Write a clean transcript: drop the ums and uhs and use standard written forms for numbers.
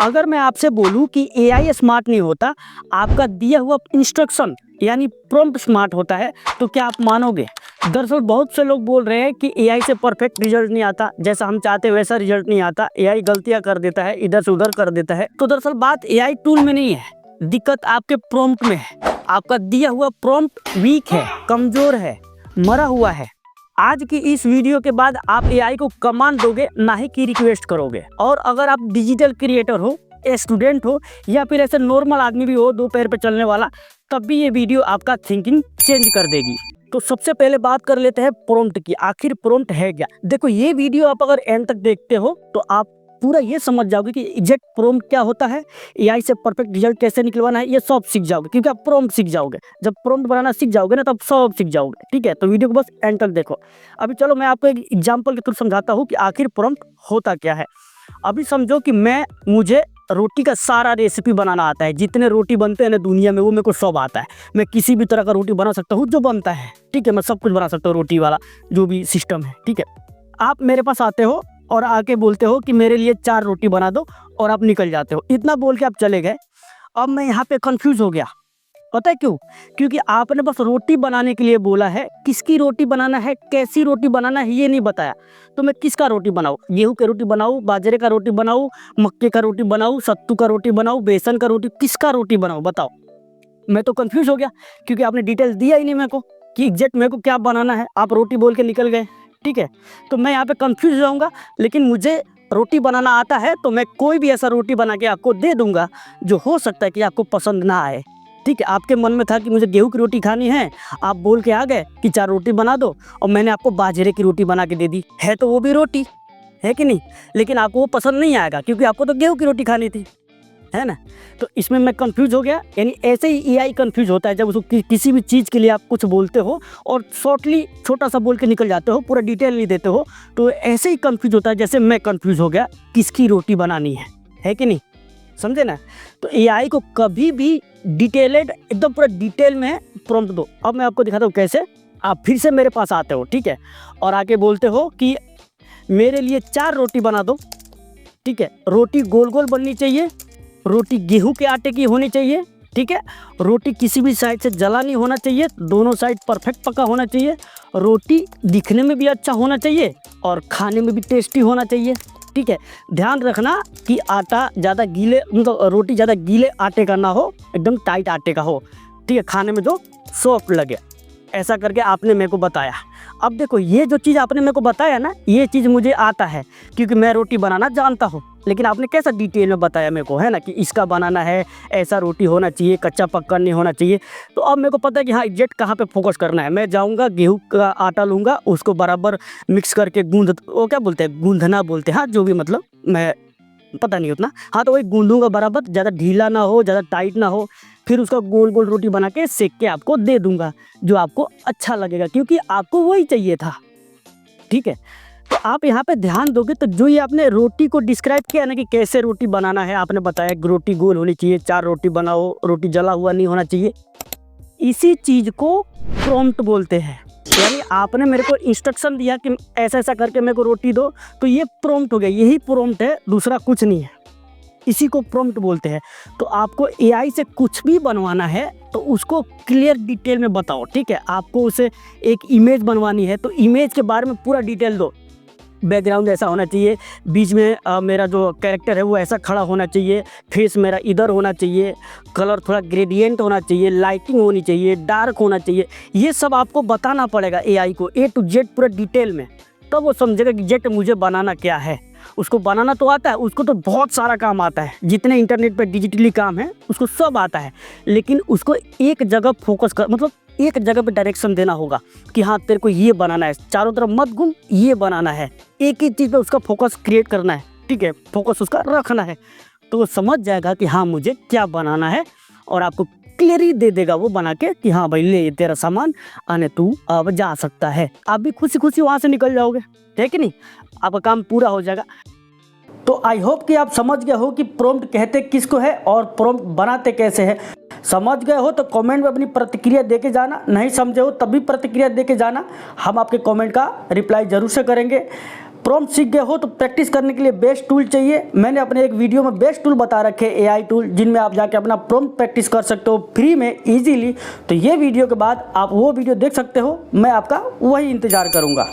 अगर मैं आपसे बोलूं कि एआई स्मार्ट नहीं होता, आपका दिया हुआ इंस्ट्रक्शन यानी प्रॉम्प्ट स्मार्ट होता है, तो क्या आप मानोगे? दरअसल बहुत से लोग बोल रहे हैं कि एआई से परफेक्ट रिजल्ट नहीं आता, जैसा हम चाहते हैं वैसा रिजल्ट नहीं आता, एआई गलतियां कर देता है, इधर से उधर कर देता है। तो दरअसल बात एआई टूल में नहीं है, दिक्कत आपके प्रॉम्प्ट में है। आपका दिया हुआ प्रॉम्प्ट वीक है, कमजोर है, मरा हुआ है। आज की इस वीडियो के बाद आप एआई को कमांड दोगे, ना ही कि रिक्वेस्ट करोगे। और अगर आप डिजिटल क्रिएटर हो, स्टूडेंट हो, या फिर ऐसे नॉर्मल आदमी भी हो, दो पैर पे चलने वाला, तब भी ये वीडियो आपका थिंकिंग चेंज कर देगी। तो सबसे पहले बात कर लेते हैं प्रॉम्प्ट की। आखिर प्रॉम्प्ट है क्या? देखो, ये वीडियो आप अगर एंड तक देखते हो तो आप पूरा ये समझ जाओगे कि एग्जैक्ट प्रॉम्प्ट क्या होता है, एआई से परफेक्ट रिजल्ट कैसे निकलवाना है, ये सब सीख जाओगे। क्योंकि आप प्रॉम्प्ट सीख जाओगे, जब प्रॉम्प्ट बनाना सीख जाओगे ना, तब सब सीख जाओगे। ठीक है, तो वीडियो को बस एंड तक देखो। अभी चलो मैं आपको एक एग्जांपल के थ्रू समझाता हूँ कि आखिर प्रॉम्प्ट होता क्या है। अभी समझो कि मुझे रोटी का सारा रेसिपी बनाना आता है, जितने रोटी बनते हैं ना दुनिया में, वो मेरे को सब आता है। मैं किसी भी तरह का रोटी बना सकता हूँ जो बनता है। ठीक है, मैं सब कुछ बना सकता हूँ, रोटी वाला जो भी सिस्टम है। ठीक है, आप मेरे पास आते हो और आके बोलते हो कि मेरे लिए 4 रोटी बना दो, और आप निकल जाते हो। इतना बोल के आप चले गए। अब मैं यहाँ पे कंफ्यूज हो गया। पता है क्यों? क्योंकि आपने बस रोटी बनाने के लिए बोला है, किसकी रोटी बनाना है, कैसी रोटी बनाना है, ये नहीं बताया। तो मैं किसका रोटी बनाऊँ? गेहूं की रोटी बनाऊँ, बाजरे का रोटी बनाऊँ, मक्के का रोटी बनाऊँ, सत्तू का रोटी बनाऊँ, बेसन का रोटी, किसका रोटी बनाऊँ? बताओ। मैं तो कंफ्यूज हो गया, क्योंकि आपने डिटेल दिया ही नहीं मेरे को कि एग्जैक्ट मेरे को क्या बनाना है। आप रोटी बोल के निकल गए। ठीक है, तो मैं यहाँ पे कंफ्यूज हो जाऊँगा। लेकिन मुझे रोटी बनाना आता है, तो मैं कोई भी ऐसा रोटी बना के आपको दे दूंगा जो हो सकता है कि आपको पसंद ना आए। ठीक है, आपके मन में था कि मुझे गेहूं की रोटी खानी है, आप बोल के आ गए कि 4 रोटी बना दो, और मैंने आपको बाजरे की रोटी बना के दे दी। है तो वो भी रोटी, है कि नहीं? लेकिन आपको वो पसंद नहीं आएगा, क्योंकि आपको तो गेहूं की रोटी खानी थी, है ना? तो इसमें मैं कंफ्यूज हो गया। यानी ऐसे ही एआई कंफ्यूज होता है, जब उसको किसी भी चीज़ के लिए आप कुछ बोलते हो और शॉर्टली छोटा सा बोल के निकल जाते हो, पूरा डिटेल नहीं देते हो, तो ऐसे ही कंफ्यूज होता है जैसे मैं कंफ्यूज हो गया किसकी रोटी बनानी है कि नहीं? समझे ना? तो एआई को कभी भी डिटेलेड, एकदम पूरा डिटेल में प्रॉम्प्ट दो। अब मैं आपको दिखाता हूँ कैसे। आप फिर से मेरे पास आते हो, ठीक है, और आके बोलते हो कि मेरे लिए 4 रोटी बना दो। ठीक है, रोटी गोल गोल बननी चाहिए, रोटी गेहूं के आटे की होनी चाहिए। ठीक है, रोटी किसी भी साइड से जला नहीं होना चाहिए, दोनों साइड परफेक्ट पका होना चाहिए, रोटी दिखने में भी अच्छा होना चाहिए और खाने में भी टेस्टी होना चाहिए। ठीक है, ध्यान रखना कि आटा ज़्यादा गीले, मतलब रोटी ज़्यादा गीले आटे का ना हो, एकदम टाइट आटे का हो। ठीक है, खाने में जो सॉफ्ट लगे, ऐसा करके आपने मेरे को बताया। अब देखो, ये जो चीज़ आपने मेरे को बताया ना, ये चीज़ मुझे आता है, क्योंकि मैं रोटी बनाना जानता हूँ। लेकिन आपने कैसा डिटेल में बताया मेरे को, है ना, कि इसका बनाना है, ऐसा रोटी होना चाहिए, कच्चा पक्का नहीं होना चाहिए। तो अब मेरे को पता है कि हाँ एग्जैक्ट कहाँ पे फोकस करना है। मैं जाऊँगा, गेहूँ का आटा लूँगा, उसको बराबर मिक्स करके वो क्या बोलते हैं, गूंदना बोलते हैं, हाँ जो भी, मतलब मैं पता नहीं उतना। हाँ, तो वही गूंदूंगा बराबर, ज़्यादा ढीला ना हो, ज़्यादा टाइट ना हो। फिर उसका गोल गोल रोटी बना के सेक के आपको दे दूंगा, जो आपको अच्छा लगेगा, क्योंकि आपको वही चाहिए था। ठीक है, तो आप यहाँ पे ध्यान दोगे तो जो ये आपने रोटी को डिस्क्राइब किया ना कि कैसे रोटी बनाना है, आपने बताया कि रोटी गोल होनी चाहिए, 4 रोटी बनाओ, रोटी जला हुआ नहीं होना चाहिए, इसी चीज़ को प्रॉम्प्ट बोलते हैं। यानी आपने मेरे को इंस्ट्रक्शन दिया कि ऐसा ऐसा करके मेरे को रोटी दो, तो ये प्रॉम्प्ट हो गया, यही प्रॉम्प्ट है, दूसरा कुछ नहीं है, इसी को प्रॉम्प्ट बोलते हैं। तो आपको एआई से कुछ भी बनवाना है तो उसको क्लियर डिटेल में बताओ। ठीक है, आपको उसे एक इमेज बनवानी है, तो इमेज के बारे में पूरा डिटेल दो। बैकग्राउंड ऐसा होना चाहिए, बीच में मेरा जो कैरेक्टर है वो ऐसा खड़ा होना चाहिए, फेस मेरा इधर होना चाहिए, कलर थोड़ा ग्रेडियंट होना चाहिए, लाइटिंग होनी चाहिए, डार्क होना चाहिए। ये सब आपको बताना पड़ेगा एआई को, A to Z पूरा डिटेल में, तब वो समझेगा कि जेट मुझे बनाना क्या है। उसको बनाना तो आता है, उसको तो बहुत सारा काम आता है, जितने इंटरनेट पे डिजिटली काम है उसको सब आता है। लेकिन उसको एक जगह फोकस कर, मतलब एक जगह पे डायरेक्शन देना होगा कि हाँ तेरे को ये बनाना है, चारों तरफ मत घूम, ये बनाना है, एक ही चीज़ पे उसका फोकस क्रिएट करना है। ठीक है, फोकस उसका रखना है, तो वो समझ जाएगा कि हाँ मुझे क्या बनाना है, और आपको क्लियरली दे देगा वो बना के कि हाँ भाई ले तेरा सामान, आने तू अब जा सकता है। आप भी खुशी खुशी वहाँ से निकल जाओगे, है कि नहीं? आपका काम पूरा हो जाएगा। तो आई होप कि आप समझ गए हो कि प्रॉम्प्ट कहते किसको है और प्रॉम्प्ट बनाते कैसे है। समझ गए हो तो कमेंट में अपनी प्रतिक्रिया देके जाना, नहीं समझे हो तब भी प्रतिक्रिया देके जाना, हम आपके कमेंट का रिप्लाई जरूर से करेंगे। प्रॉम्प्ट सीख गए हो तो प्रैक्टिस करने के लिए बेस्ट टूल चाहिए। मैंने अपने एक वीडियो में बेस्ट टूल बता रखे हैं एआई टूल, जिनमें आप जाके अपना प्रॉम्प्ट प्रैक्टिस कर सकते हो फ्री में इजीली। तो ये वीडियो के बाद आप वो वीडियो देख सकते हो, मैं आपका वही इंतज़ार करूँगा।